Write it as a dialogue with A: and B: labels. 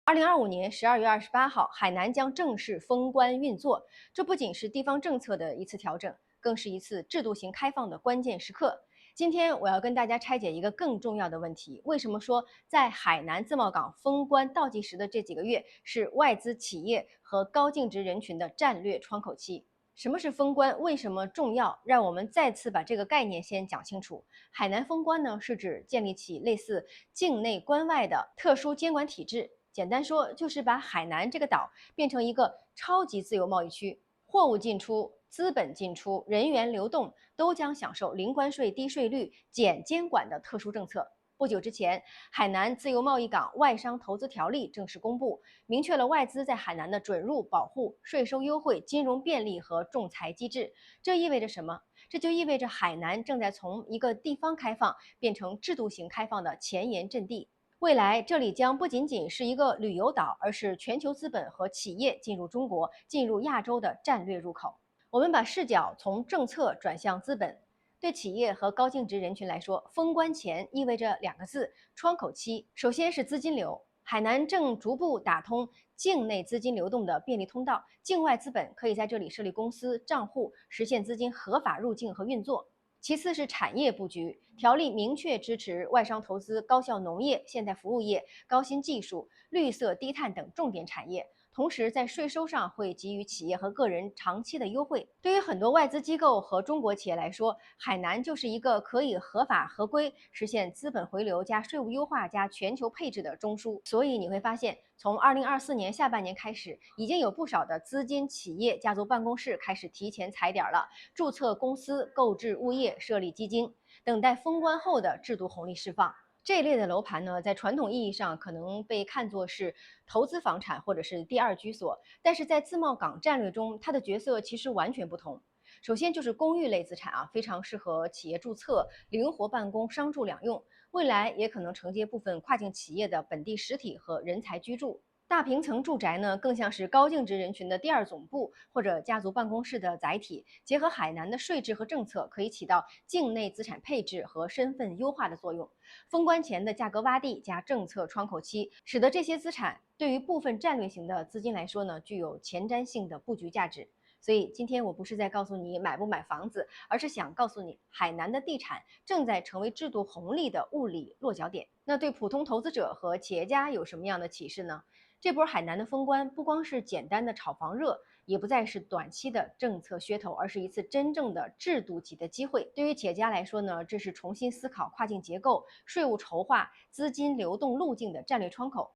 A: 2025年12月28号，海南将正式封关运作。这不仅是地方政策的一次调整，更是一次制度型开放的关键时刻。今天我要跟大家拆解一个更重要的问题：为什么说在海南自贸港封关倒计时的这几个月是外资企业和高净值人群的战略窗口期？什么是封关？为什么重要？让我们再次把这个概念先讲清楚。海南封关呢，是指建立起类似境内关外的特殊监管体制。简单说，就是把海南这个岛变成一个超级自由贸易区，货物进出、资本进出、人员流动都将享受零关税、低税率、减监管的特殊政策。不久之前，海南自由贸易港外商投资条例正式公布，明确了外资在海南的准入保护、税收优惠、金融便利和仲裁机制。这意味着什么？这就意味着海南正在从一个地方开放变成制度型开放的前沿阵地。未来，这里将不仅仅是一个旅游岛，而是全球资本和企业进入中国、进入亚洲的战略入口。我们把视角从政策转向资本。对企业和高净值人群来说，封关前意味着两个字：窗口期。首先是资金流，海南正逐步打通境内资金流动的便利通道，境外资本可以在这里设立公司账户，实现资金合法入境和运作。其次是产业布局，条例明确支持外商投资高效农业、现代服务业、高新技术、绿色低碳等重点产业，同时在税收上会给予企业和个人长期的优惠。对于很多外资机构和中国企业来说，海南就是一个可以合法合规实现资本回流加税务优化加全球配置的中枢。所以你会发现，从2024年下半年开始，已经有不少的资金企业家族办公室开始提前踩点了，注册公司、购置物业、设立基金，等待封关后的制度红利释放。这一类的楼盘呢，在传统意义上可能被看作是投资房产或者是第二居所，但是在自贸港战略中，它的角色其实完全不同。首先就是公寓类资产啊，非常适合企业注册、灵活办公、商住两用，未来也可能承接部分跨境企业的本地实体和人才居住。大平层住宅呢，更像是高净值人群的第二总部或者家族办公室的载体，结合海南的税制和政策，可以起到境内资产配置和身份优化的作用。封关前的价格洼地加政策窗口期，使得这些资产对于部分战略型的资金来说呢，具有前瞻性的布局价值。所以今天我不是在告诉你买不买房子，而是想告诉你，海南的地产正在成为制度红利的物理落脚点。那对普通投资者和企业家有什么样的启示呢？这波海南的封关不光是简单的炒房热，也不再是短期的政策噱头，而是一次真正的制度级的机会。对于企业家来说呢，这是重新思考跨境结构、税务筹划、资金流动路径的战略窗口。